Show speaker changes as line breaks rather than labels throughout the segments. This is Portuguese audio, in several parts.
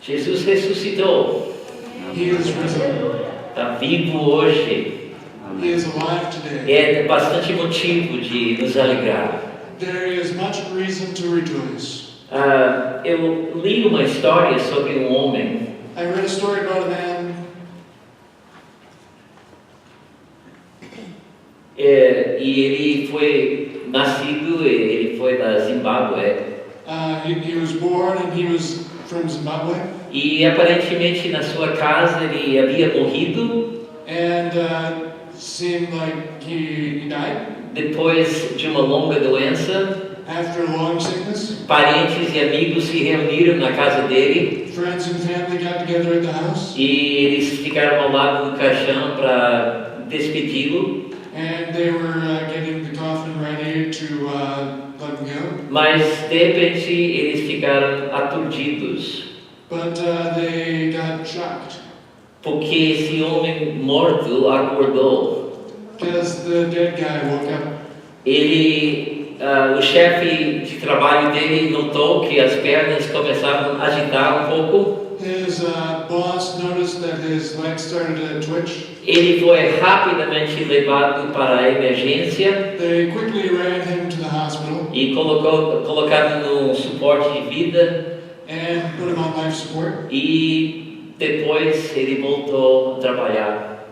Jesus ressuscitou.
He is risen.
Está vivo hoje.
He is alive today.
É bastante motivo de nos alegrar.
There is much reason to rejoice.
Eu li uma história sobre um homem.
I read a story about a man.
E ele foi nascido, ele foi da Zimbábue.
He was born and he was from Zimbabwe.
E aparentemente na sua casa ele havia morrido.
And seemed like he died.
Depois de uma longa doença.
After a long sickness.
Parentes e amigos se reuniram na casa dele.
Friends and family got together at the house.
E eles ficaram ao lado do caixão para despedi-lo.
And they were getting the coffin ready to let him go.
Mas de repente eles ficaram aturdidos.
But they got shocked.
Porque esse homem morto acordou.
Because the dead guy woke up.
O chefe de trabalho dele notou que as pernas começavam a agitar um pouco.
His boss noticed that his legs started to twitch.
Ele foi rapidamente levado para a emergência.
They quickly ran him to the hospital.
E colocado no suporte de vida.
And put him on life support.
E depois ele voltou a trabalhar.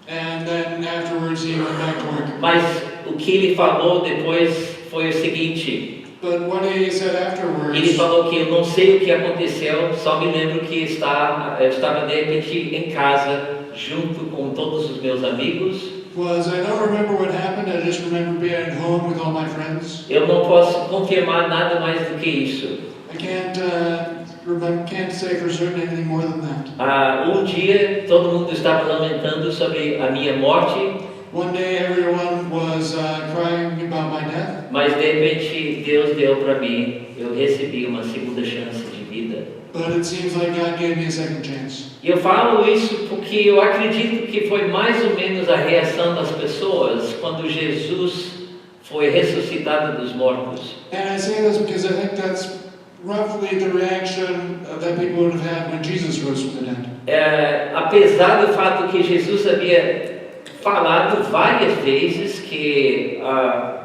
And then afterwards he went back to work.
Mas o que ele falou depois foi o seguinte.
But what he said afterwards,
ele falou que eu não sei o que aconteceu, só me lembro que eu estava de repente em casa junto com todos os meus amigos.
I don't remember what happened. I just remember being at home with all my friends.
Eu não posso confirmar nada mais do que isso.
I can't say for certain anything more than that.
Um dia todo mundo estava lamentando sobre a minha morte.
One day everyone was crying about my death.
Mas de repente Deus deu para mim, eu recebi uma segunda chance de vida.
But it seems like God gave me a second chance.
E eu falo isso porque eu acredito que foi mais ou menos a reação das pessoas quando Jesus foi ressuscitado dos mortos.
And I say this because I think that's roughly the reaction that people would have had when Jesus rose from the dead.
Apesar do fato que Jesus havia falado várias vezes que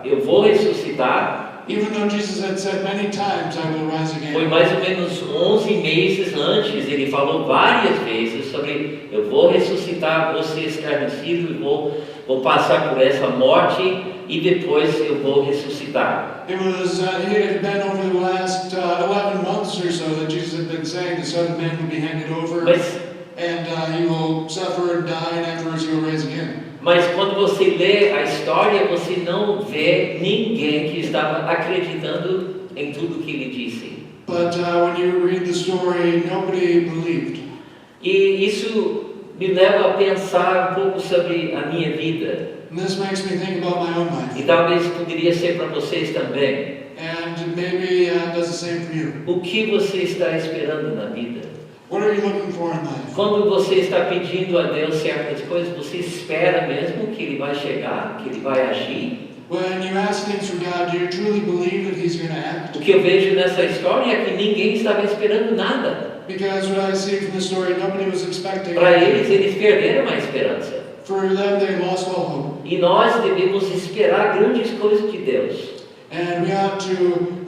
eu vou ressuscitar.
Even though Jesus had said many times, I will rise again.
Foi mais ou menos 11 meses antes, ele falou várias vezes sobre eu vou ressuscitar, vou ser escarnecido e vou passar por essa morte e depois eu vou ressuscitar.
It had been over the last 11 months or so that Jesus had been saying the Son of Man will be handed over. And he will suffer and die, and afterwards he will rise again.
Mas quando você lê a história, você não vê ninguém que estava acreditando em tudo que ele disse.
But when you read the story, nobody believed.
E isso me leva a pensar um pouco sobre a minha vida.
And this makes me think about my own life.
E talvez poderia ser para vocês também.
And maybe does the same for you.
O que você está esperando na vida?
What are you looking for in life?
Quando você está pedindo a Deus certas coisas, você espera mesmo que Ele vai chegar, que Ele vai agir?
When you ask things from God, do you truly believe that He's going to act?
O que eu vejo nessa história é que ninguém estava esperando nada.
Because what I see from the story, nobody was expecting.
Para eles perderam a esperança.
For them, they lost all hope.
E nós devemos esperar grandes coisas de Deus.
And we ought to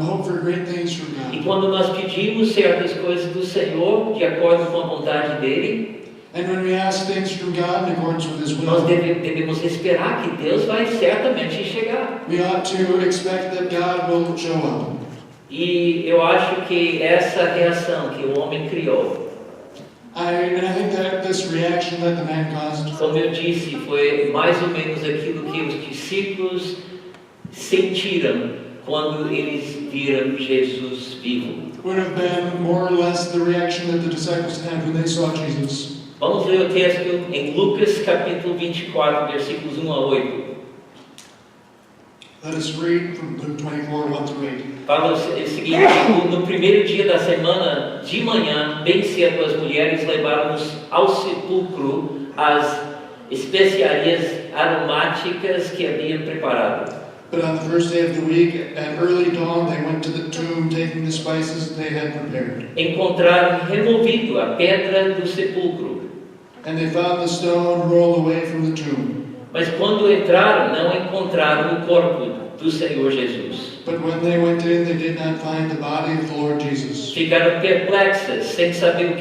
hope for great things from God.
E quando nós pedimos certas coisas do Senhor, de acordo com a vontade dele,
and when we ask things from God in accordance with His will,
nós devemos esperar que Deus vai certamente chegar.
We ought to expect that God will show up.
E eu acho que essa reação que o homem criou,
and I think that this reaction that the man caused,
como eu disse, foi mais ou menos aquilo que os discípulos sentiram quando eles viram Jesus vivo.
Would have been more or less the reaction that the disciples had when they saw Jesus.
Vamos ler o texto em Lucas capítulo 24, versículos 1 a 8.
Let us read from Luke 24, 1 through 8.
Fala o seguinte: no primeiro dia da semana, de manhã, bem cedo, as mulheres levaram ao sepulcro as especiarias aromáticas que haviam preparado.
But on the first day of the week, at early dawn, they went to the tomb, taking the spices they had prepared.
Encontraram removido a pedra do sepulcro.
And they found the stone rolled away from the tomb.
Mas quando entraram, não encontraram o corpo do Senhor Jesus.
But when they went in, they did not find the body of the Lord Jesus.
Ficaram perplexas, sem saber o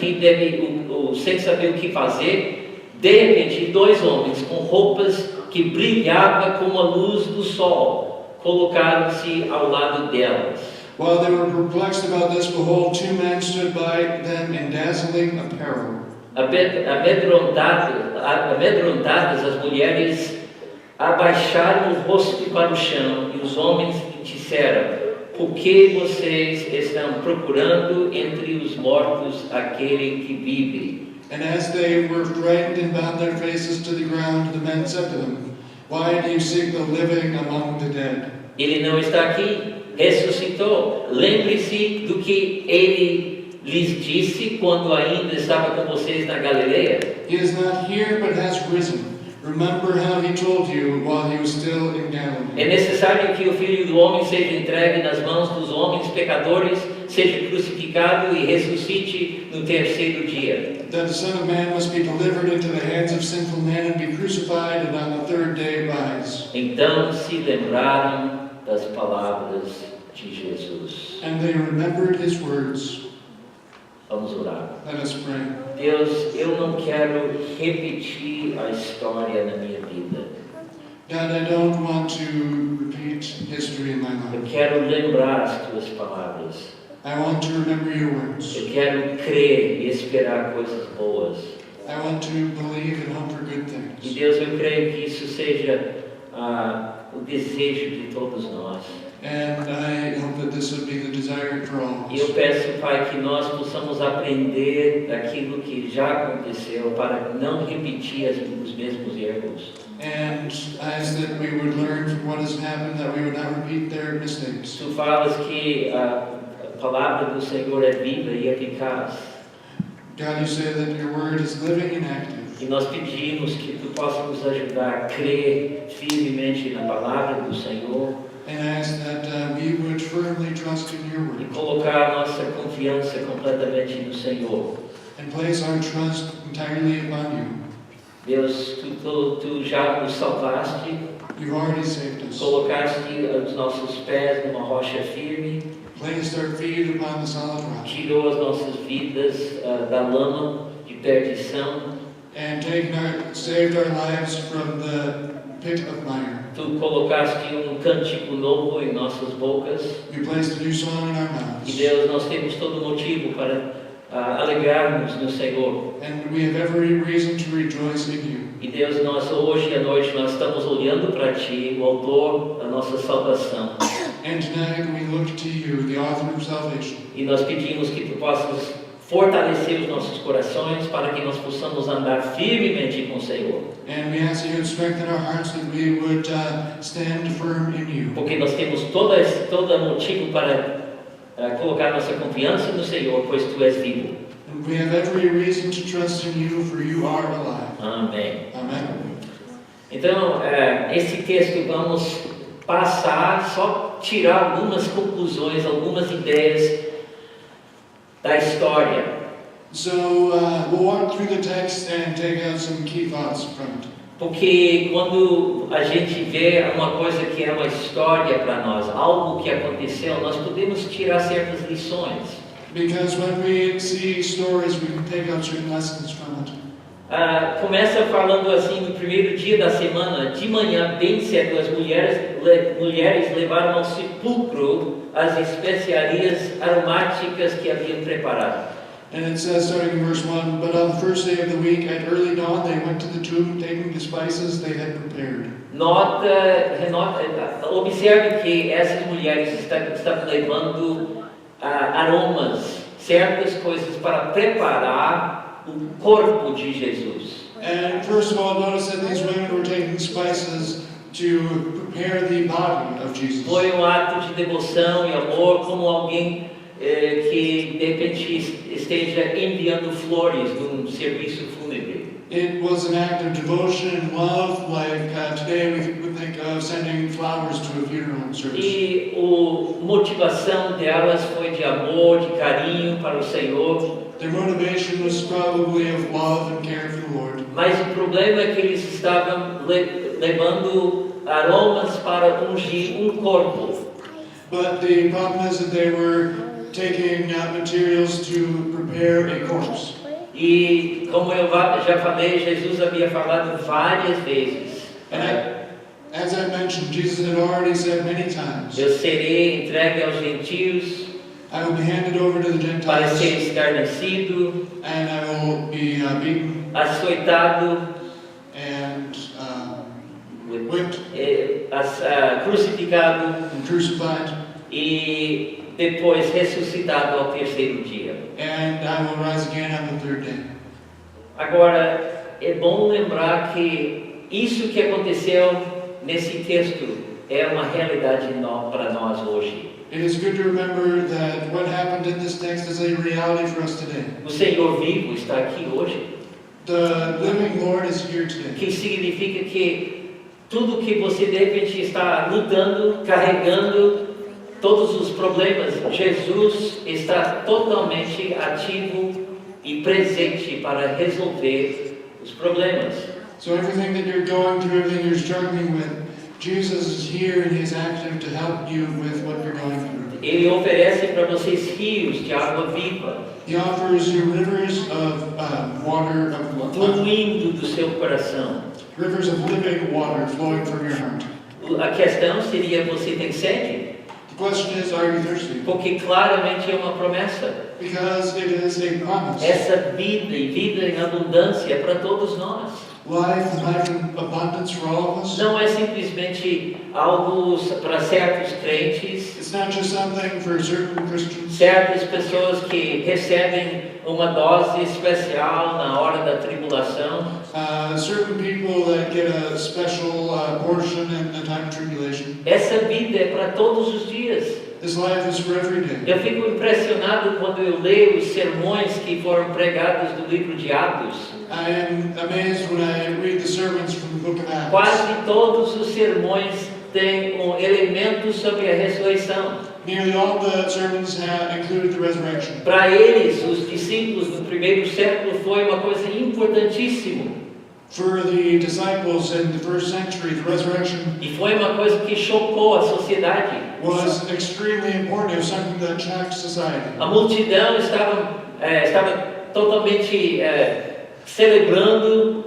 que fazer. De repente, dois homens com roupas que brilhavam como a luz do sol colocaram-se ao lado delas.
While they were perplexed about this, behold, two men stood by them in dazzling apparel.
Amedrontadas, as mulheres abaixaram o rosto para o chão e os homens disseram: por que vocês estão procurando entre os mortos aquele que vive?
And as they were frightened and bowed their faces to the ground, the men said to them, why do you seek the living among the dead?
Ele não está aqui, ressuscitou. Lembre-se do que ele lhes disse quando ainda estava com vocês na Galileia.
He is not here, but has risen. Remember how he told you while he was still in Galilee.
É necessário que o Filho do Homem seja entregue nas mãos dos homens pecadores, seja crucificado e ressuscite no terceiro dia.
That the Son of Man must be delivered into the hands of sinful men and be crucified, and on the third day rise.
Então se lembraram das palavras de Jesus.
And they remembered his words.
Vamos orar.
Let us pray.
Deus, eu não quero repetir a história na minha vida.
God, I don't want to repeat history in my
Eu
life.
quero lembrar as tuas palavras.
I want to remember your words.
Eu quero crer e esperar coisas boas.
I want to believe and hope for good
E
things.
Deus, eu creio que isso seja o desejo de todos nós.
And I hope that this would be the desire for all of
E eu
us.
peço, Pai, que nós possamos aprender daquilo que já aconteceu para não repetir os mesmos erros.
And I ask that we would learn from what has happened, that we would not repeat their mistakes.
Tu falas que a palavra do Senhor é viva e eficaz.
God, you say that your word is living and active.
E nós pedimos que tu possa nos ajudar a crer firmemente na palavra do Senhor
And I ask that we would firmly trust in your
e
word
colocar a nossa confiança completamente no Senhor.
and place our trust entirely upon you.
Deus, tu já nos salvaste,
You've already saved us.
colocaste os nossos pés numa rocha firme,
Placed our feet upon the solid rock
tirou as nossas vidas da lama de perdição.
and saved our lives from the pit of mire.
Tu colocaste cântico novo em nossas bocas.
You placed a new song in our
E
mouths.
Deus, nós temos todo motivo para alegrarmos no Senhor.
And we have every reason to rejoice in you.
E Deus, nós hoje à noite nós estamos olhando para Ti, o autor da nossa salvação.
And tonight we look to you, the author of salvation.
E nós pedimos que Tu possas fortalecer os nossos corações para que nós possamos andar firmemente com o Senhor.
And we ask that you would strengthen our hearts, that we would stand firm in you.
Porque nós temos todo motivo para colocar nossa confiança no Senhor, pois Tu és vivo.
And we have every reason to trust in you, for you are alive.
Amém.
Amen.
Então, esse texto vamos passar, só tirar algumas conclusões, algumas ideias da história.
So we'll walk through the text and take out some key thoughts from it.
Porque quando a gente vê uma coisa que é uma história para nós, algo que aconteceu, nós podemos tirar certas lições.
Because when we see stories, we can take out certain lessons from it.
Começa falando assim, no primeiro dia da semana, de manhã, bem cedo, as mulheres levaram ao sepulcro as especiarias aromáticas que haviam preparado.
And it says, starting in verse 1, but on the first day of the week, at early dawn, they went to the tomb, taking the spices they had prepared.
Observe que essas mulheres estavam levando aromas, certas coisas para preparar o corpo de Jesus.
And first of all, notice that these women were taking spices to prepare the body of Jesus.
Foi ato de devoção e amor, como alguém que de repente esteja enviando flores num serviço fúnebre.
It was an act of devotion and love, like today we would think of sending flowers to a funeral service.
E a motivação delas foi de amor, de carinho para o Senhor.
Their motivation was probably of love and care for the Lord.
Mas o problema é que eles estavam levando aromas para ungir corpo.
But the problem is that they were taking materials to prepare a corpse.
E como eu já falei, Jesus havia falado várias vezes.
As I mentioned, Jesus had already said many times,
eu serei entregue aos gentios,
I will be handed over to the Gentiles,
para ser escarnecido,
and I will be beaten,
açoitado,
and whipped,
crucificado,
and crucified,
e depois ressuscitado ao terceiro dia.
And I will rise again on the third day.
Agora, é bom lembrar que isso que aconteceu nesse texto é uma realidade para nós hoje.
It is good to remember that what happened in this text is a reality for us today.
O Senhor vivo está aqui hoje.
The living Lord is here today.
Que significa que tudo que você de repente está lutando, carregando, todos os problemas, Jesus está totalmente ativo e presente para resolver os problemas.
So everything that you're going through, everything you're struggling with, Jesus is here and He's active to help you with what you're going through.
Ele oferece para vocês rios de água viva.
He offers you rivers of water of life.
Fluindo do seu coração.
Rivers of living water flowing from your heart.
A questão seria: você tem sede?
The question is, are you thirsty?
Porque claramente é uma promessa.
Because it is a promise.
Essa vida e vida em abundância é para todos nós.
Life and life in abundance for all of us.
Não é simplesmente algo para certos crentes.
It's not just something for certain Christians.
Certas pessoas que recebem uma dose especial na hora da tribulação.
Certain people that get a special portion in the time of tribulation.
Essa vida é para todos os dias.
This life is for every day.
Eu fico impressionado quando eu leio os sermões que foram pregados do livro de Atos.
I am amazed when I read the sermons from the book of Acts.
Quase todos os sermões têm elemento sobre a ressurreição.
Nearly all the sermons have included the resurrection.
Para eles, os discípulos do primeiro século, foi uma coisa importantíssima.
For the disciples in the first century, the resurrection
E foi uma coisa que chocou a sociedade.
was extremely important. It was something that shocked society.
A multidão estava totalmente celebrando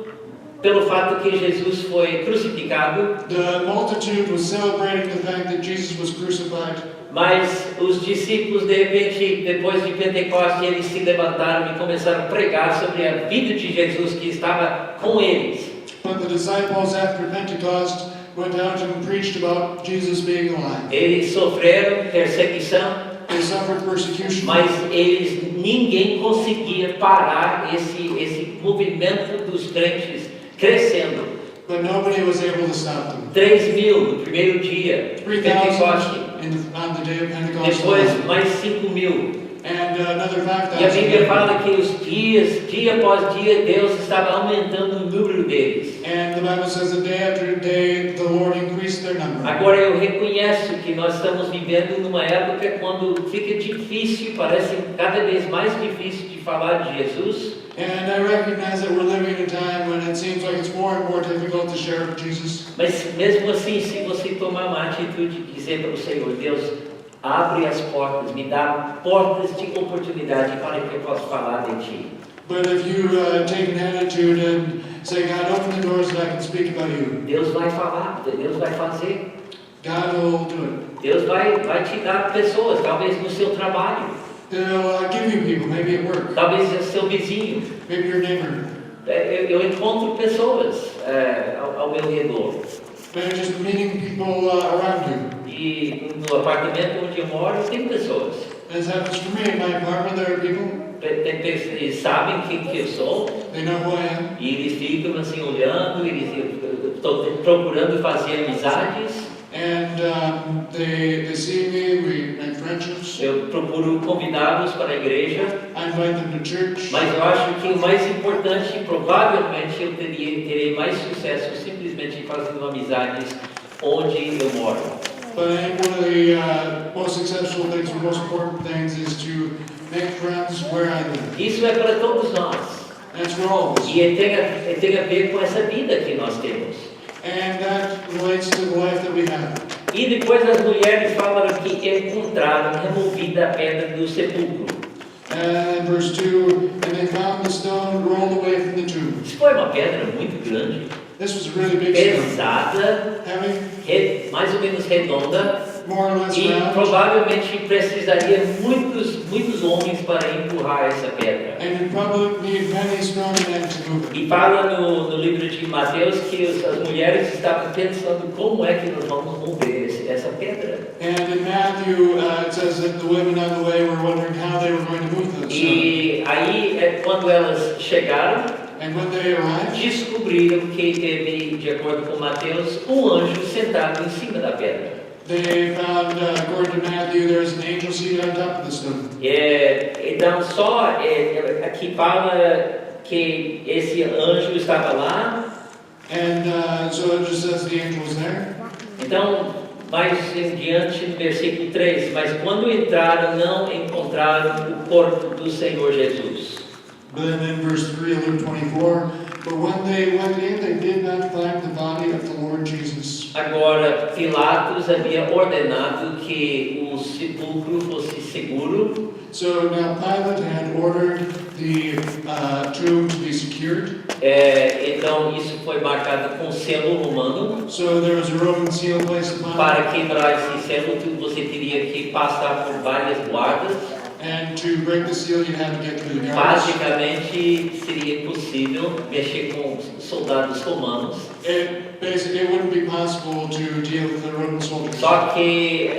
pelo fato que Jesus foi crucificado.
The multitude was celebrating the fact that Jesus was crucified.
Mas os discípulos, de repente, depois de Pentecostes, eles se levantaram e começaram a pregar sobre a vida de Jesus que estava com eles.
But the disciples after Pentecost went out and preached about Jesus being alive.
Eles sofreram perseguição,
They suffered persecution.
mas ninguém conseguia parar esse movimento dos crentes crescendo.
But nobody was able to stop them.
3.000 no primeiro dia,
3,000
Pentecoste.
on the day of Pentecost.
Depois mais 5.000.
And another
E a Bíblia
5,000.
fala que os dias, dia após dia, Deus estava aumentando o número deles.
And the Bible says that day after day the Lord increased their number.
Agora eu reconheço que nós estamos vivendo numa época quando fica difícil, parece cada vez mais difícil de falar de Jesus.
And I recognize that we're living in a time when it seems like it's more and more difficult to share with Jesus.
Mas mesmo assim, se você tomar uma atitude de dizer para o Senhor: Deus, abre as portas, me dá portas de oportunidade para que eu possa falar de Ti.
But if you take an attitude and say, God, open the doors that I can speak about you,
Deus vai falar, Deus vai fazer.
God will do it.
Deus vai te dar pessoas, talvez no seu trabalho,
He'll give you people, maybe at work,
talvez é seu vizinho.
maybe your neighbor,
Eu encontro pessoas ao meu redor.
maybe just meeting people around you.
E no apartamento onde eu moro tem pessoas.
This happens for me in my apartment. There are people.
Eles sabem quem eu sou
They know who I am.
e eles ficam assim olhando, estão procurando fazer amizades.
And they see me, we make friendships.
Eu procuro convidá-los para a igreja.
I invite them to church.
Mas eu acho que o mais importante, provavelmente eu terei mais sucesso simplesmente fazendo amizades onde eu moro.
But I think one of the most successful things, or most important things, is to make friends where I live.
Isso é para todos nós.
That's for all of us.
E tem a ver com essa vida que nós temos.
And that relates to the life that we have.
E depois as mulheres falaram que encontraram removida a pedra do sepulcro.
And verse 2, and they found the stone rolled away from the tomb.
Isso foi uma pedra muito grande,
This was a really big stone.
pesada,
Heavy,
mais ou menos redonda,
more or less
e
round.
provavelmente precisaria muitos homens para empurrar essa pedra.
And you'd probably need many strong men to move it.
E fala no livro de Mateus que as mulheres estavam pensando como é que nós vamos mover essa pedra.
And in Matthew, it says that the women on the way were wondering how they were going to move the stone.
E aí, quando elas chegaram,
And when they arrived,
descobriram que teve, de acordo com Mateus, anjo sentado em cima da pedra.
they found, according to Matthew, there's an angel seated on top of the stone.
Então, só aqui fala que esse anjo estava lá.
And so it just says the angel was there.
Então, mais em diante, no versículo 3, mas quando entraram, não encontraram o corpo do Senhor Jesus.
But then in verse 3 of Luke 24, but when they went in, they did not find the body of the Lord Jesus.
Agora, Pilatos havia ordenado que o sepulcro fosse seguro.
So now Pilate had ordered the tomb to be secured.
Então, isso foi marcado com selo romano.
So there was a Roman seal placed upon it.
Para quebrar esse selo, você teria que passar por várias guardas.
And to break the seal, you had to get through the guards.
Basicamente, seria impossível mexer com soldados romanos.
It wouldn't be possible to deal with the Roman soldiers.
Só que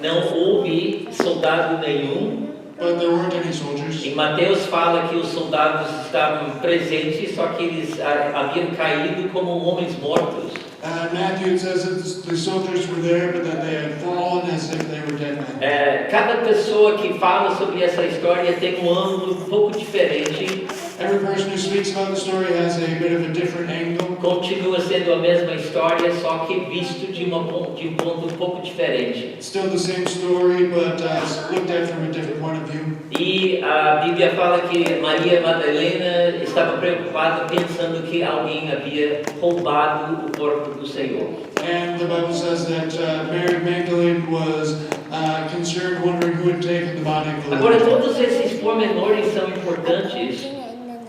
não houve soldado nenhum.
But there weren't any soldiers.
Em Mateus fala que os soldados estavam presentes, só que eles haviam caído como homens mortos.
Matthew says that the soldiers were there, but that they had fallen as if they were dead men.
Cada pessoa que fala sobre essa história tem ângulo um pouco diferente.
Every person who speaks about the story has a bit of a different angle.
Continua sendo a mesma história, só que visto de um ponto um pouco diferente.
It's still the same story, but looked at from a different point of view.
E a Bíblia fala que Maria Madalena estava preocupada pensando que alguém havia roubado o corpo do Senhor.
And the Bible says that Mary Magdalene was concerned, wondering who had taken the body of the
Agora,
Lord.
todos esses pormenores são importantes.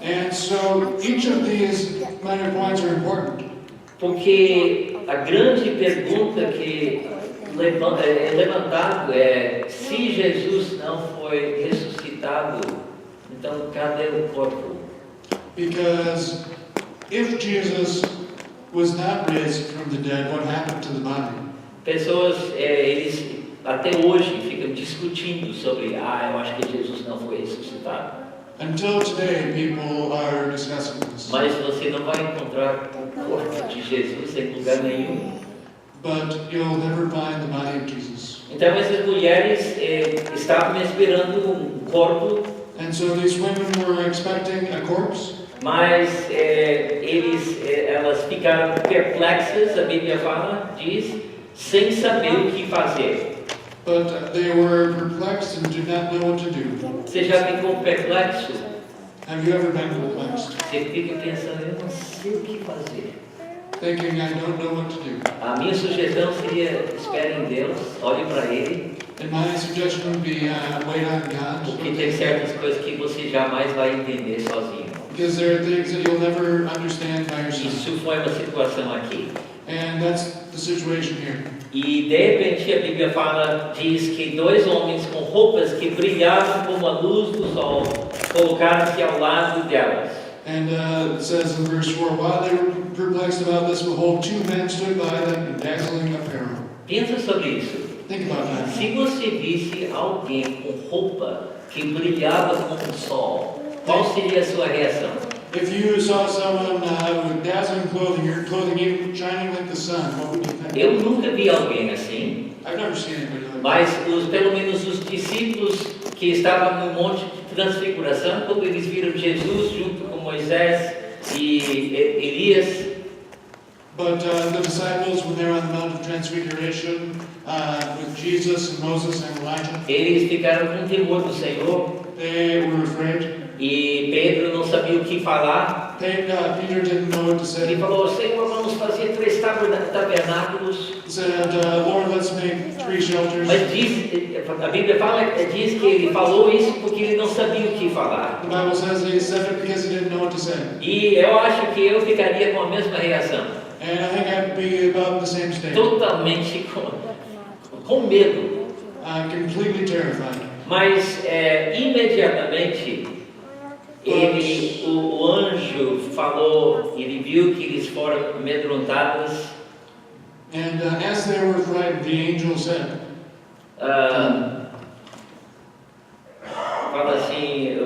And so each of these minor points are important.
Porque a grande pergunta que é levantado é: se Jesus não foi ressuscitado, então cadê o corpo?
Because if Jesus was not raised from the dead, what happened to the body?
Pessoas, eles até hoje ficam discutindo sobre: eu acho que Jesus não foi ressuscitado.
Until today, people are discussing this.
Mas você não vai encontrar o corpo de Jesus em lugar nenhum.
But you'll never find the body of Jesus.
Então essas mulheres estavam esperando corpo.
And so these women were expecting a corpse.
Mas elas ficaram perplexas, a Bíblia fala, diz, sem saber o que fazer.
But they were perplexed and did not know what to do.
Você já ficou perplexo?
Have you ever been perplexed?
Você fica pensando: eu não sei o que fazer.
Thinking, I don't know what to do.
A minha sugestão seria: espere em Deus, olhe para Ele,
And my suggestion would be wait on God.
porque tem certas coisas que você jamais vai entender sozinho.
Because there are things that you'll never understand by yourself.
Isso foi uma situação aqui.
And that's the situation here.
E de repente a Bíblia diz que dois homens com roupas que brilhavam como a luz do sol colocaram-se ao lado delas.
And it says in verse 4, while they were perplexed about this, behold, two men stood by them in dazzling apparel.
Pensa sobre isso.
Think about that.
Se você visse alguém com roupa que brilhava como o sol, qual seria a sua reação?
If you saw someone with dazzling clothing, your clothing even shining like the sun, what would you think?
Eu nunca vi alguém assim,
I've never seen anybody like that.
Mas pelo menos os discípulos que estavam no Monte de Transfiguração, quando eles viram Jesus junto com Moisés e Elias,
but the disciples, when they were on the Mount of Transfiguration with Jesus and Moses and Elijah,
eles ficaram com temor do Senhor.
They were afraid.
E Pedro não sabia o que falar.
Peter didn't know what to say.
Ele falou: Senhor, vamos fazer 3 tabernáculos.
He said, Lord, let's make 3 shelters.
Mas a Bíblia diz que ele falou isso porque ele não sabia o que falar.
The Bible says he said it because he didn't know what to say.
E eu acho que eu ficaria com a mesma reação.
And I think I'd be about the same state.
Totalmente com medo.
Completely terrified.
Mas imediatamente o anjo falou, ele viu que eles foram amedrontados.
And as they were frightened, the angel said,
fala assim,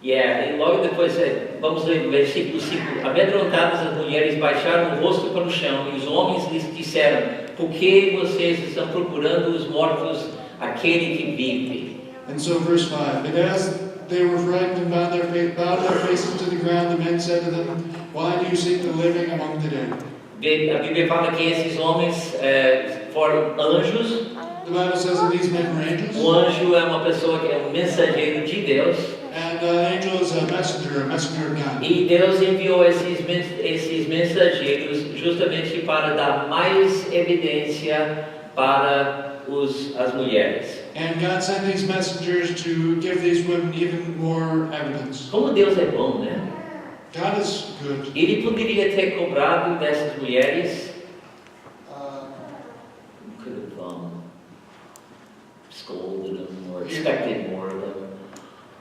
e logo depois, vamos ler o versículo 5, amedrontadas as mulheres baixaram o rosto para o chão, e os homens lhes disseram, por que vocês estão procurando os mortos, aquele que vive?
And so verse 5, and as they were frightened and bowed their faces to the ground, the men said to them, why do you seek the living among the dead?
A Bíblia fala que esses homens foram anjos.
The Bible says that these men were angels.
O anjo é uma pessoa que é um mensageiro de Deus.
And an angel is a messenger of God.
E Deus enviou esses mensageiros justamente para dar mais evidência para as mulheres.
And God sent these messengers to give these women even more evidence.
Como Deus é bom, né?
God is good.
Ele poderia ter cobrado dessas mulheres, could have scolded them or expected more of them,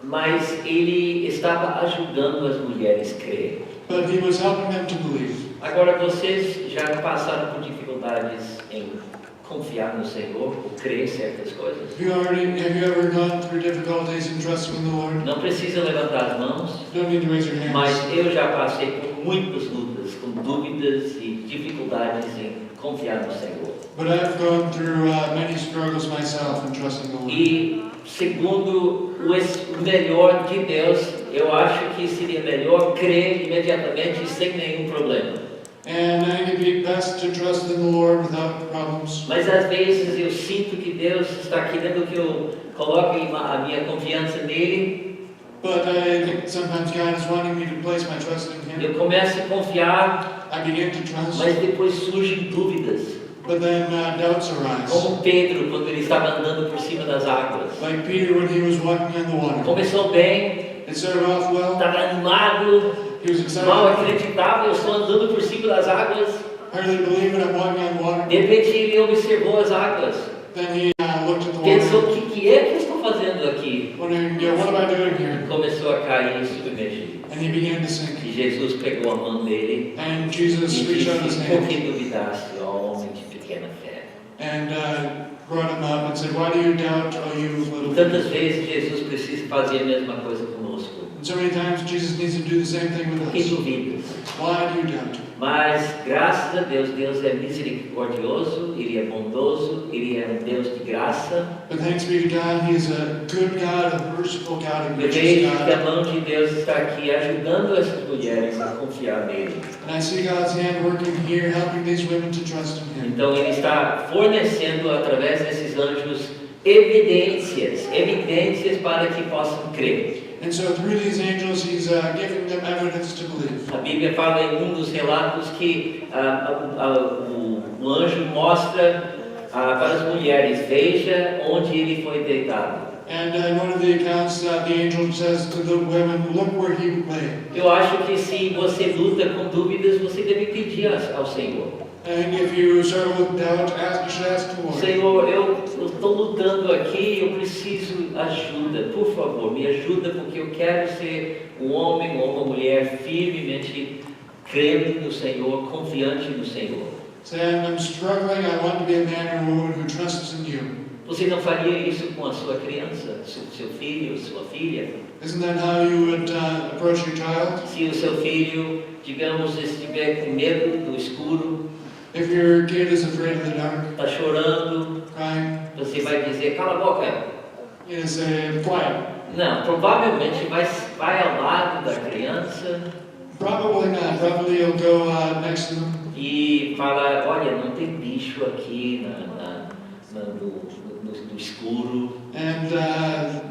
mas ele estava ajudando as mulheres a crer.
But he was helping them to believe.
Agora vocês já passaram por dificuldades em confiar no Senhor, ou crer em certas coisas?
Have you ever gone through difficulties in trusting in the Lord?
Não precisa levantar as mãos,
You don't need to raise your hands.
mas eu já passei por muitas lutas, com dúvidas e dificuldades em confiar no Senhor.
But I've gone through many struggles myself in trusting the Lord.
E segundo o melhor de Deus, eu acho que seria melhor crer imediatamente sem nenhum problema.
And I think it'd be best to trust in the Lord without problems.
Mas às vezes eu sinto que Deus está querendo que eu coloque a minha confiança nele.
But I think sometimes God is wanting me to place my trust in Him.
Eu começo a confiar,
I begin to trust,
mas depois surgem dúvidas.
but then doubts arise.
Como Pedro, quando ele estava andando por cima das águas.
Like Peter when he was walking on the water.
Começou bem,
It started off well.
estava animado,
He was excited.
mal acreditava, eu estou andando por cima das águas.
Hardly believing I'm walking on water.
De repente ele observou as águas.
Then he looked at the
Pensou,
water,
o que é que eu estou fazendo aqui?
wondering, what am I doing here?
Começou a cair submergido.
And he began to sink.
E Jesus pegou a mão dele
And
e
Jesus reached out his
disse, por
hand
que duvidaste, ó homem de pequena fé?
and brought him up and said, why do you doubt, O you of little faith?
Tantas vezes Jesus precisa fazer a mesma coisa conosco.
And so many times Jesus needs to do the same thing with
Por que
us.
duvidas?
Why do you doubt?
Mas, graças a Deus, Deus é misericordioso, Ele é bondoso, Ele é um Deus de graça.
But thanks be to God, He is a good God, a merciful God, a
Eu
gracious
vejo que a
God.
mão de Deus está aqui ajudando essas mulheres a confiar nele.
And I see God's hand working here, helping these women to trust in Him.
Então Ele está fornecendo através desses anjos evidências para que possam crer.
And so through these angels, He's giving them evidence to believe.
A Bíblia fala em um dos relatos que o anjo mostra para as mulheres, veja onde ele foi deitado.
And in one of the accounts, the angel says to the women, look where He lay.
Eu acho que se você luta com dúvidas, você deve pedir ao Senhor.
And if you struggle with doubt, you should ask the Lord.
Senhor, eu estou lutando aqui, eu preciso ajuda, por favor, me ajuda porque eu quero ser um homem ou uma mulher firmemente crendo no Senhor, confiante no Senhor.
Saying, I'm struggling, I want to be a man or woman who trusts in You.
Você não faria isso com a sua criança, seu filho, sua filha?
Isn't that how you would approach your child?
Se o seu filho, digamos, estiver com medo do escuro,
If your kid is afraid of the dark,
está chorando,
crying,
você vai dizer, cala a boca.
you say, quiet.
Não, provavelmente vai ao lado da criança
Probably not. Probably you'll go next to them
e fala, olha, não tem bicho aqui no escuro.
and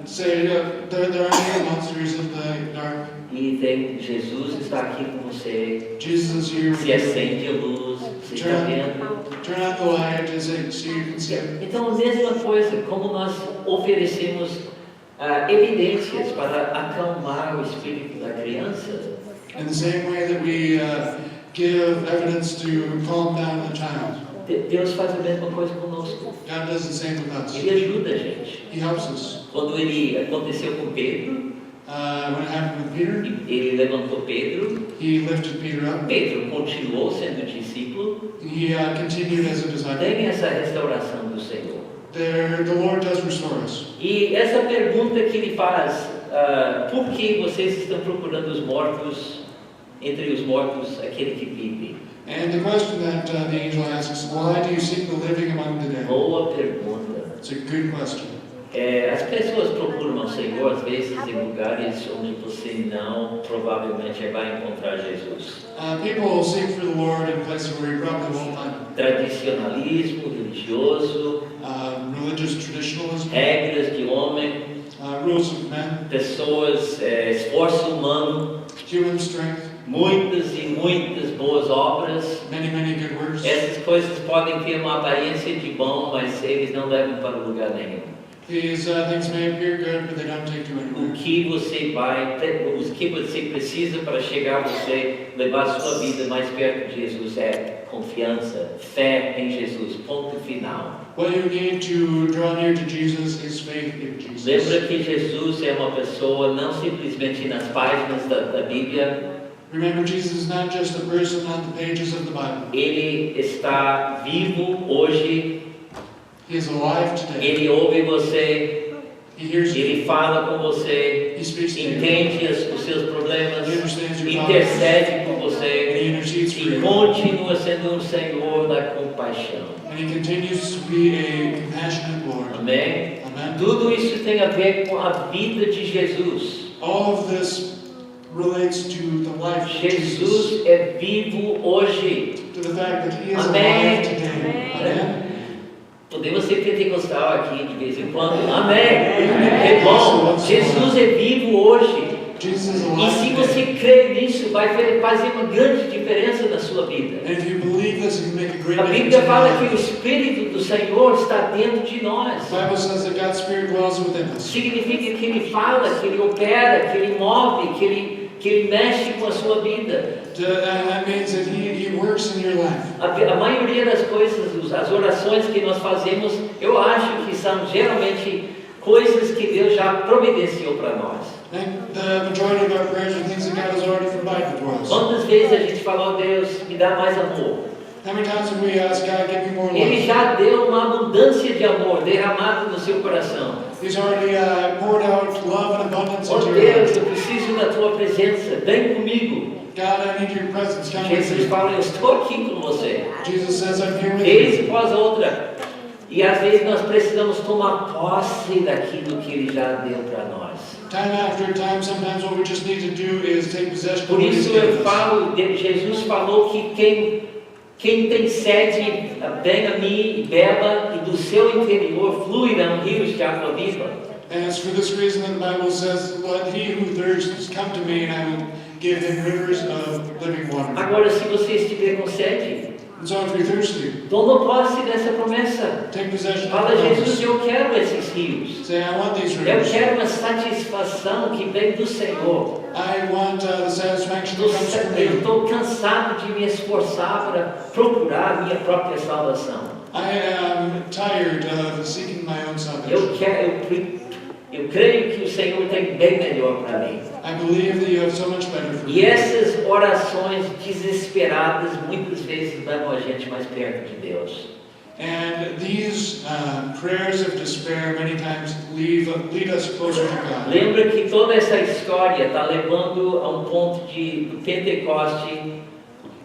say, there aren't any monsters in the dark.
E Jesus está aqui com você.
Jesus is here with
Se
you.
acende a luz, você está vendo?
Turn on the light so you can see it.
Então, a mesma coisa, como nós oferecemos evidências para acalmar o espírito da criança,
In the same way that we give evidence to calm down the child,
Deus faz a mesma coisa conosco.
God does the same with us.
Ele ajuda a gente.
He helps us.
Quando aconteceu com Pedro,
When it happened with Peter,
ele levantou Pedro.
he lifted Peter up.
Pedro continuou sendo discípulo.
He continued as a disciple.
Tem essa restauração do Senhor.
The Lord does restore us.
E essa pergunta que ele faz, por que vocês estão procurando os mortos, entre os mortos, aquele que vive?
And the question that the angel asks, why do you seek the living among the dead?
Boa pergunta.
It's a good question.
As pessoas procuram ao Senhor, às vezes, em lugares onde você não provavelmente vai encontrar Jesus.
People seek for the Lord in places where you probably won't find him.
Tradicionalismo religioso,
Religious traditionalism,
regras de homem,
rules of men,
pessoas, esforço humano,
human strength,
muitas e muitas boas obras.
many good works.
Essas coisas podem ter uma aparência de bom, mas eles não levam para lugar nenhum.
These things may appear good, but they don't take you
O
anywhere.
que você precisa para chegar a você, levar a sua vida mais perto de Jesus é confiança, fé em Jesus, ponto final.
What you need to draw near to Jesus is faith in Jesus.
Lembra que Jesus é uma pessoa não simplesmente nas páginas da Bíblia.
Remember, Jesus is not just a person on the pages of the Bible.
Ele está vivo hoje,
He is alive today.
ele ouve você,
He hears you.
ele fala com você,
He speaks to you.
entende os seus problemas,
He understands your problems.
intercede por
And
você
He intercedes for
e
you.
continua sendo um Senhor da compaixão.
And He continues to be a compassionate Lord.
Amém?
Amen.
Tudo isso tem a ver com a vida de Jesus.
All of this relates to the life of Jesus.
Jesus é vivo hoje.
To the fact that He is
Amém.
alive today. Amen.
Podemos ser pentecostal aqui de vez em quando. Amém. É bom. Jesus é vivo hoje.
Jesus is
E
alive
se
today.
você crê nisso, vai fazer uma grande diferença na sua vida.
And if you believe this, it can make a great
A
difference.
Bíblia
in your
fala
life.
que o Espírito do Senhor está dentro de nós.
The Bible says that God's Spirit dwells within us.
Significa que Ele fala, que Ele opera, que Ele move, que Ele mexe com a sua vida.
That means that He works in your life.
A maioria das coisas, as orações que nós fazemos, eu acho que são geralmente coisas que Deus já providenciou para nós.
And the majority of our prayers are things that God has already provided for us.
Quantas vezes a gente falou, Deus, me dá mais amor?
How many times have we asked God, give me more
Ele
love?
já deu uma abundância de amor derramado no seu coração.
He's already poured out love and abundance
Oh
into your
Deus,
life.
eu preciso da tua presença, vem comigo.
God, I need your presence. Come with
Jesus
me.
fala, eu estou aqui com você.
Jesus says, I'm here with
Vez
you.
após outra. E às vezes nós precisamos tomar posse daquilo que Ele já deu para nós.
Time after time, sometimes what we just need to do is take possession of
Por
what He's
isso eu
given us.
falo, Jesus falou que quem tem sede, vem a mim e beba, e do seu interior fluirão rios de água viva.
And it's for this reason that the Bible says, let he who thirsts come to me and I will give him rivers of living water.
Agora, se você estiver com sede,
And so if you're thirsty,
toma posse dessa promessa.
take possession of
Fala,
the
Jesus,
promise.
eu quero esses rios.
Say, I want these
Eu
rivers.
quero uma satisfação que vem do Senhor.
I want the satisfaction that comes from
Eu
you.
estou cansado de me esforçar para procurar minha própria salvação.
I am tired of seeking my own salvation.
Eu creio que o Senhor tem bem melhor para mim.
I believe that you have so much better for
E
me.
essas orações desesperadas muitas vezes levam a gente mais perto de Deus.
And these prayers of despair many times lead us closer to God.
Lembra que toda essa história está levando a um ponto do Pentecoste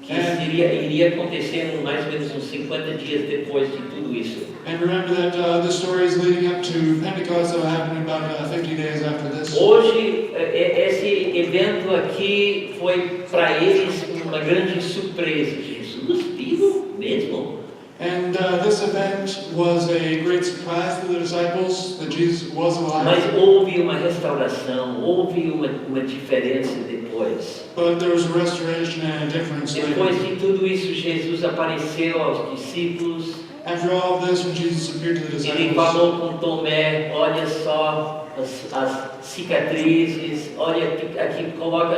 que iria acontecer mais ou menos uns 50 dias depois de tudo isso.
And remember that the story is leading up to Pentecost, that will happen about 50 days after this.
Hoje, esse evento aqui foi para eles uma grande surpresa. Jesus vivo mesmo?
And this event was a great surprise to the disciples that Jesus was alive.
Mas houve uma restauração, houve uma diferença depois.
But there was a restoration and a difference
Depois
later.
de tudo isso, Jesus apareceu aos discípulos.
After all of this, when Jesus appeared to the
Ele
disciples,
falou com Tomé: olha só as cicatrizes, olha aqui, coloca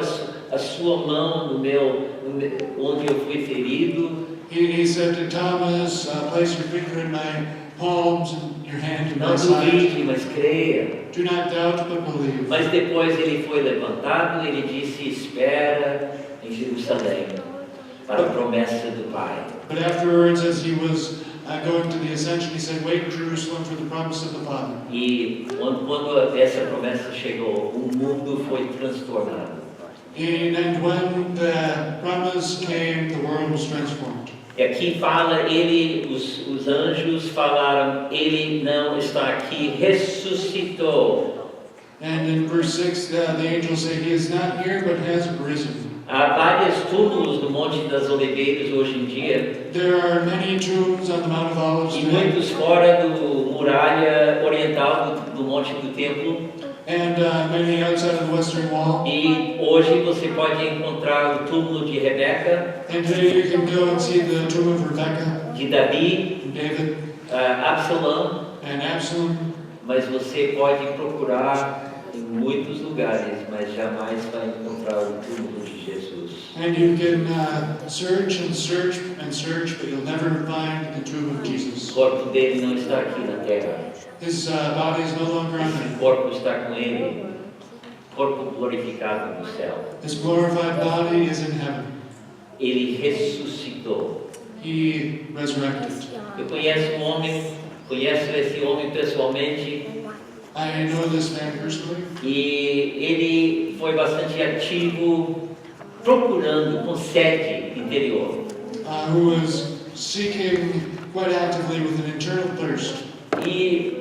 a sua mão onde eu fui ferido.
he said to Thomas, place your finger in my palms and your hand in
Não
my side.
duvide, mas creia.
Do not doubt, but believe.
Mas depois ele foi levantado, ele disse: espera em Jerusalém para a promessa do Pai.
But afterwards, as he was going to the ascension, he said, wait in Jerusalem for the promise of the Father.
E quando essa promessa chegou, o mundo foi transtornado.
And when the promise came, the world was transformed.
E aqui fala, os anjos falaram, ele não está aqui, ressuscitou.
And in verse 6, the angels say, he is not here, but has risen.
Há vários túmulos no Monte das Oliveiras hoje em dia,
There are many tombs on the Mount of Olives
e
today,
muitos fora do muralha oriental do Monte do Templo.
and many outside of the Western Wall.
E hoje você pode encontrar o túmulo de Rebeca,
And today you can go and see the tomb of Rebecca,
de Davi,
and David,
Absalão,
and Absalom.
mas você pode procurar em muitos lugares, mas jamais vai encontrar o túmulo de Jesus.
And you can search and search and search, but you'll never find the tomb of
O
Jesus.
corpo dele não está aqui na terra.
His body is no longer on
O
there.
corpo está com ele, corpo glorificado no céu.
His glorified body is in heaven.
Ele ressuscitou.
He resurrected.
Eu conheço esse homem pessoalmente,
I know this man personally,
e ele foi bastante ativo, procurando com sede interior.
who was seeking quite actively with an internal thirst.
E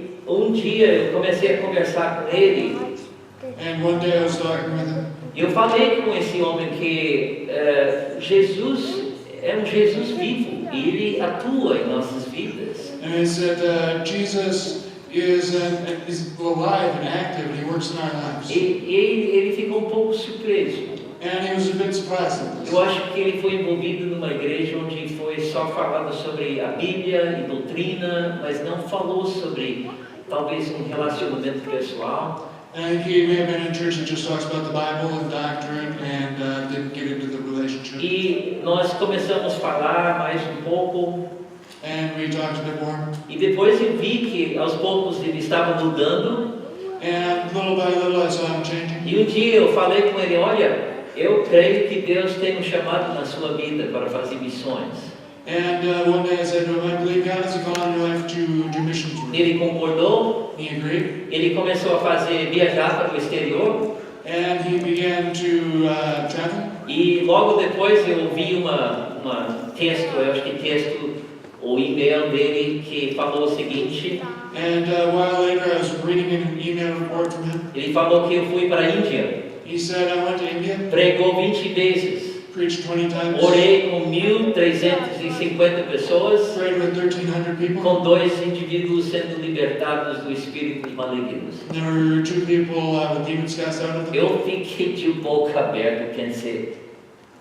dia eu comecei a conversar com ele,
And one day I was talking with him,
e eu falei com esse homem que Jesus é um Jesus vivo, e ele atua em nossas vidas.
and I said, Jesus is alive and active, and he works in our lives.
Ele ficou um pouco surpreso.
And he was a bit surprised at this.
Eu acho que ele foi envolvido numa igreja onde foi só falado sobre a Bíblia e doutrina, mas não falou sobre talvez um relacionamento pessoal.
And he may have been in a church that just talks about the Bible and doctrine and didn't get into the relationship.
E nós começamos a falar mais um pouco,
And we talked a bit more.
e depois eu vi que aos poucos ele estava mudando,
And little by little I saw him changing.
e dia eu falei com ele: olha, eu creio que Deus tem um chamado na sua vida para fazer missões.
And one day I said to him, I believe God has a call in your life to do missions work.
Ele concordou,
He agreed.
ele começou a viajar para o exterior,
And he began to travel.
e logo depois eu vi uma texto, eu acho que texto, o e-mail dele, que falou o seguinte:
And a while later I was reading an email report from him.
ele falou que eu fui para a Índia,
He said, I went to India,
pregou 20 vezes,
preached 20 times,
orei com 1.350 pessoas,
prayed with 1,300 people.
com 2 indivíduos sendo libertados do espírito malignos.
There were 2 people with demons cast out of them.
Eu fiquei de boca aberta, quer dizer,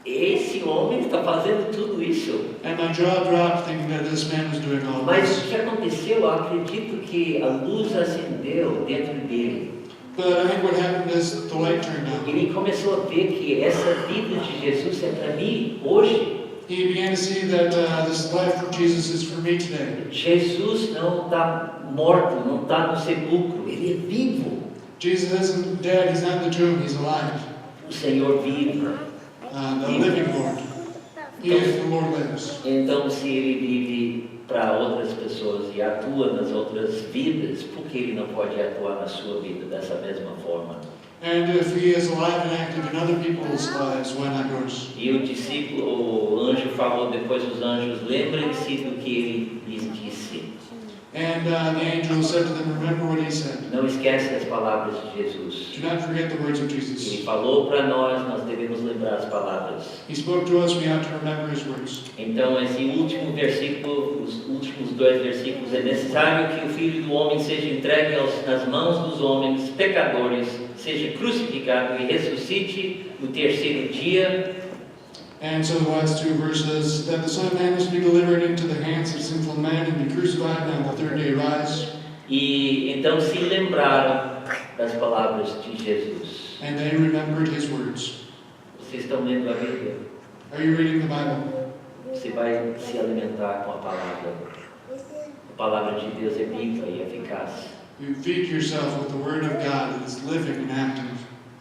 esse homem está fazendo tudo isso.
And my jaw dropped thinking that this man was doing all
Mas
this.
o que aconteceu, eu acredito que a luz acendeu dentro dele.
But I think what happened is the light turned on.
Ele começou a ver que essa vida de Jesus é para mim hoje.
He began to see that this life from Jesus is for me today.
Jesus não está morto, não está no sepulcro, ele é vivo.
Jesus isn't dead, he's not in the tomb, he's alive.
O Senhor vive.
The living Lord. He is the Lord lives.
Então, se ele vive, para outras pessoas e atua nas outras vidas, por que ele não pode atuar na sua vida dessa mesma forma?
And if he is alive and active in other people's lives, why not yours?
E o discípulo, o anjo falou depois, os anjos, lembrem-se do que ele lhes disse.
And the angel said to them, remember what he said.
Não esquece as palavras de Jesus.
Do not forget the words of Jesus.
Ele falou para nós devemos lembrar as palavras.
He spoke to us, we have to remember his words.
Então, esse último versículo, os últimos 2 versículos, é necessário que o Filho do Homem seja entregue nas mãos dos homens pecadores, seja crucificado e ressuscite no terceiro dia.
And so the last 2 verses, that the Son of Man must be delivered into the hands of sinful men and be crucified, and on the 3rd day rise.
E então se lembraram das palavras de Jesus.
And they remembered his words.
Vocês estão lendo a Bíblia?
Are you reading the Bible?
Você vai se alimentar com a palavra. A palavra de Deus é viva e eficaz.
You feed yourself with the Word of God that is living and active.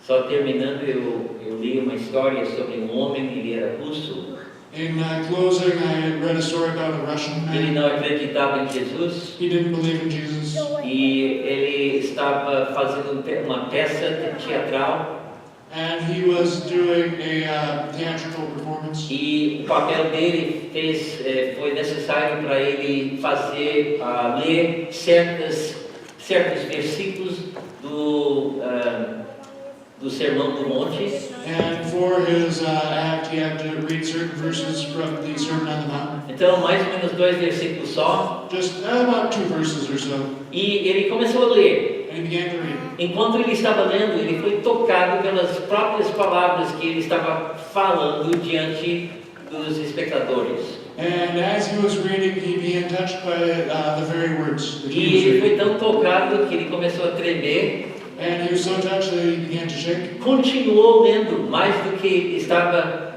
Só terminando, eu li uma história sobre um homem, ele era russo.
In closing, I read a story about a Russian
Ele
man.
não acreditava em Jesus
He didn't believe in Jesus.
e ele estava fazendo uma peça teatral
And he was doing a theatrical performance.
e o papel dele foi necessário para ele fazer, ler certos versículos do Sermão do Monte.
And for his act, he had to read certain verses from the Sermon on the Mount.
Então, mais ou menos 2 versículos só.
Just about 2 verses or so.
E ele começou a ler.
And he began to read.
Enquanto ele estava lendo, ele foi tocado pelas próprias palavras que ele estava falando diante dos espectadores.
And as he was reading, he began touched by the very words that
E
he was
ele foi
reading.
tão tocado que ele começou a tremer.
And he was so touched that he began to shake.
Continuou lendo mais do que estava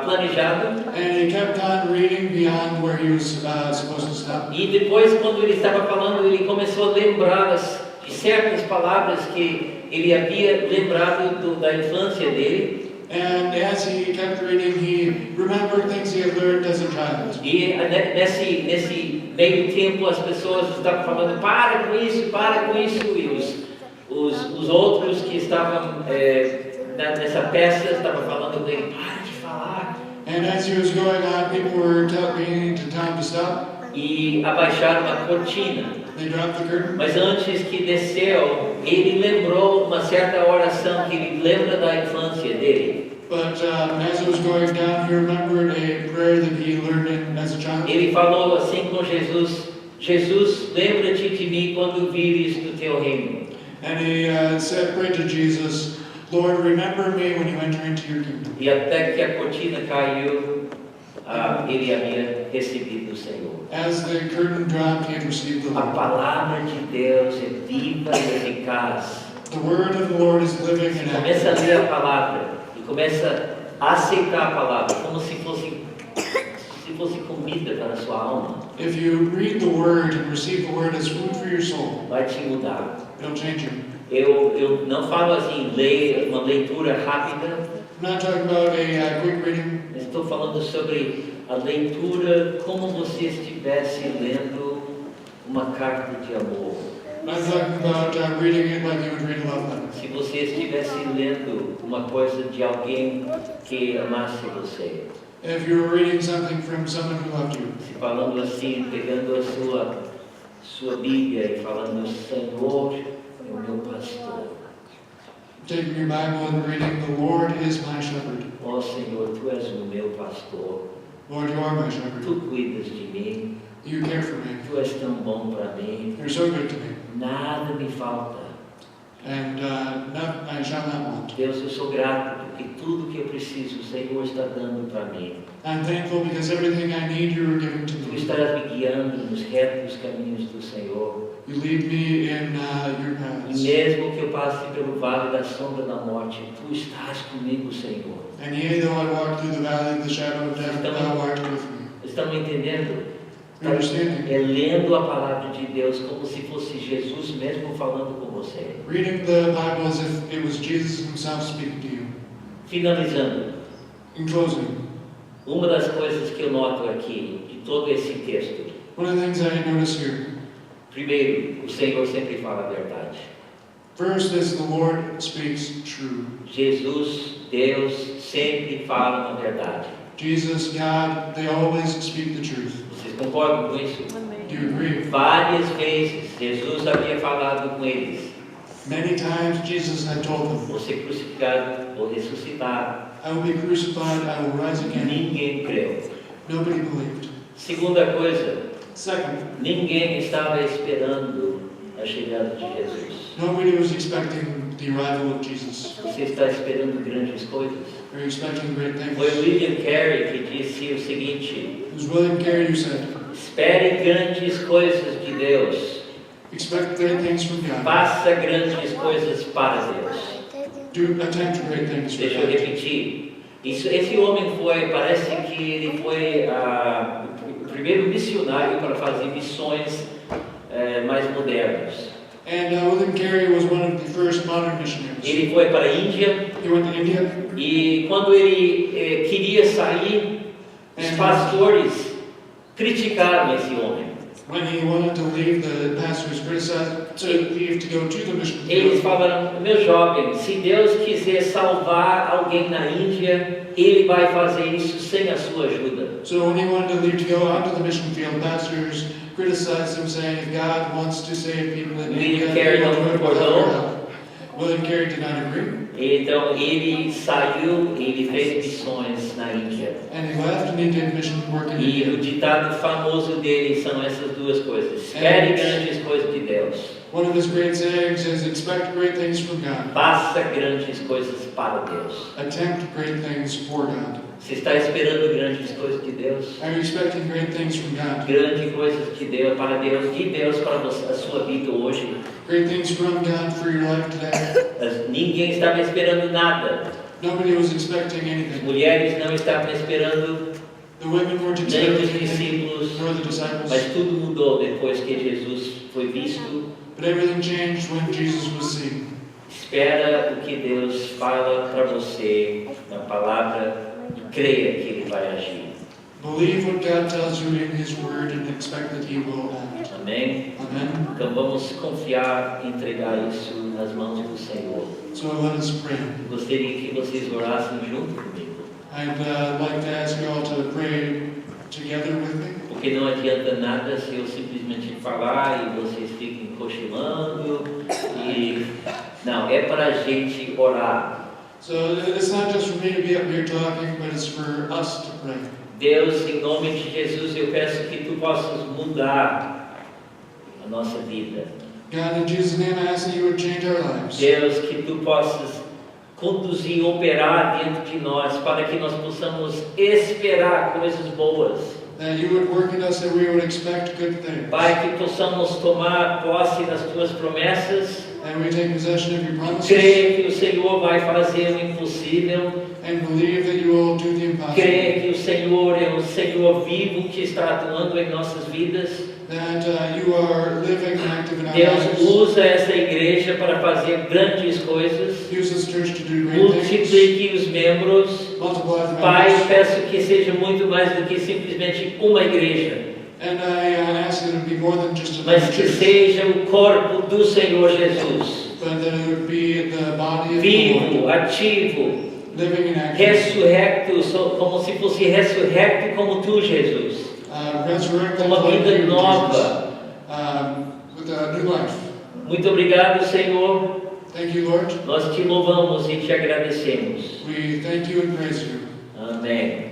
planejado.
And he kept on reading beyond where he was supposed to stop.
E depois, quando ele estava falando, ele começou a lembrar de certas palavras que ele havia lembrado da infância dele.
And as he kept reading, he remembered things he had learned as a child.
E nesse meio tempo as pessoas estavam falando, para com isso, e os outros que estavam nessa peça estavam falando dele, para de falar.
And as he was going on, people were beginning to tell him to stop.
E abaixaram a cortina.
They dropped the curtain.
Mas antes que desceu, ele lembrou uma certa oração que ele lembra da infância dele.
But as it was going down, he remembered a prayer that he learned as a child.
Ele falou assim com Jesus: Jesus, lembra-te de mim quando vires no teu reino.
And he prayed to Jesus, Lord, remember me when you enter into your kingdom.
E até que a cortina caiu, ele havia recebido o Senhor.
As the curtain dropped, he had received the
A
Lord.
palavra de Deus é viva e eficaz.
The word of the Lord is living and
Começa a
active.
ler a palavra e começa a aceitar a palavra como se fosse comida para a sua alma.
If you read the word and receive the word as food for your soul,
Vai te mudar.
it'll change you.
Eu não falo assim, uma leitura rápida.
I'm not talking about a quick reading.
Estou falando sobre a leitura como você estivesse lendo uma carta de amor.
I'm not talking about reading it like you would read a love letter.
Se você estivesse lendo uma coisa de alguém que amasse você.
If you were reading something from someone who loved you.
Se falando assim, pegando a sua Bíblia e falando, Senhor é o meu pastor.
Taking your Bible and reading, the Lord is my shepherd.
Ó Senhor, Tu és o meu pastor.
Lord, you are my shepherd.
Tu cuidas de mim.
You care for me.
Tu és tão bom para mim.
You're so good to me.
Nada me falta.
And I shall not want.
Deus, eu sou grato porque tudo que eu preciso o Senhor está dando para mim.
I'm thankful because everything I need you are giving to
Tu
me.
estarás me guiando nos retos caminhos do Senhor.
You lead me in your
E
paths.
mesmo que eu passe pelo vale da sombra da morte, Tu estás comigo, Senhor.
And yea, though I walk through the valley of the shadow of death, thou art with me.
Estão entendendo?
You understand?
É lendo a palavra de Deus como se fosse Jesus mesmo falando com você.
Reading the Bible as if it was Jesus himself speaking to you.
Finalizando,
In closing,
uma das coisas que eu noto aqui, de todo esse texto,
One of the things I notice here.
Primeiro, o Senhor sempre fala a verdade.
First is the Lord speaks true.
Jesus, Deus, sempre fala a verdade.
Jesus, God, they always speak the truth.
Vocês concordam com isso?
Do you agree?
Várias vezes Jesus havia falado com eles.
Many times Jesus had told them,
vou ser crucificado, vou ressuscitar.
I will be crucified, I will rise again.
Ninguém creu.
Nobody believed.
Segunda coisa,
Second,
ninguém estava esperando a chegada de Jesus.
nobody was expecting the arrival of Jesus.
Você está esperando grandes coisas?
Are you expecting great things?
Foi William Carey que disse o seguinte:
It was William Carey who said,
espere grandes coisas de Deus.
expect great things from God.
Faça grandes coisas para Deus.
Do attempt great things for
Deixa eu
God.
repetir. Esse homem parece que ele foi o primeiro missionário para fazer missões mais modernas.
And William Carey was one of the first modern missionaries.
Ele foi para a Índia.
He went to India.
E quando ele queria sair, os pastores criticaram esse homem.
When he wanted to leave, the pastors criticized to leave to go to the mission
Eles
field.
falaram: meu jovem, se Deus quiser salvar alguém na Índia, Ele vai fazer isso sem a sua ajuda.
So when he wanted to leave to go out to the mission field, pastors criticized him, saying, if God wants to save people in India,
William Carey
he will
não
do it without
concordou.
our help. William Carey did not agree.
Então ele saiu, ele fez missões na Índia.
And he left and he did mission work in
E o
India.
ditado famoso dele são essas duas coisas: espere grandes coisas de Deus,
One of his great sayings is, expect great things from God.
faça grandes coisas para Deus.
Attempt great things for God.
Você está esperando grandes coisas de Deus?
Are you expecting great things from God?
Grandes coisas de Deus para a sua vida hoje.
Great things from God for your life today.
Ninguém estava esperando nada.
Nobody was expecting
As
anything.
mulheres não estavam esperando,
The women weren't
nem
expecting
os
anything,
discípulos,
nor the disciples.
mas tudo mudou depois que Jesus foi visto.
But everything changed when Jesus was seen.
Espera o que Deus fala para você na palavra e creia que Ele vai agir.
Believe what God tells you in His Word and expect that He will act.
Amém?
Amen.
Então vamos confiar e entregar isso nas mãos do Senhor.
So let us pray.
Gostaria que vocês orassem junto comigo,
I'd like to ask you all to pray together with me.
porque não adianta nada se eu simplesmente falar e vocês fiquem cochilando. Não, é para a gente orar.
So it's not just for me to be up here talking, but it's for us to pray.
Deus, em nome de Jesus, eu peço que Tu possas mudar a nossa vida.
God, in Jesus' name, I ask that you would change our lives.
Deus, que Tu possas conduzir, operar dentro de nós, para que nós possamos esperar coisas boas.
That you would work in us, that we would expect good things.
Pai, que possamos tomar posse das Tuas promessas,
And we take possession of your promises.
crer que o Senhor vai fazer o impossível,
And believe that you will do the impossible.
crer que o Senhor é um Senhor vivo que está atuando em nossas vidas.
That you are living and active in our
Deus,
lives.
usa essa igreja para fazer grandes coisas.
Use this church to do great things.
Multiplique os membros.
Multiply the
Pai,
members.
peço que seja muito mais do que simplesmente uma igreja,
And I ask that it would be more than just a
mas que
church,
seja o corpo do Senhor Jesus,
but that it would be the body of the Lord,
vivo, ativo,
living and active,
ressurrecto, como se fosse ressurrecto como Tu, Jesus,
resurrected
com uma
like
vida
you,
nova.
Jesus, with a new life.
Muito obrigado, Senhor.
Thank you, Lord.
Nós te louvamos e te agradecemos.
We thank you and praise you.
Amém.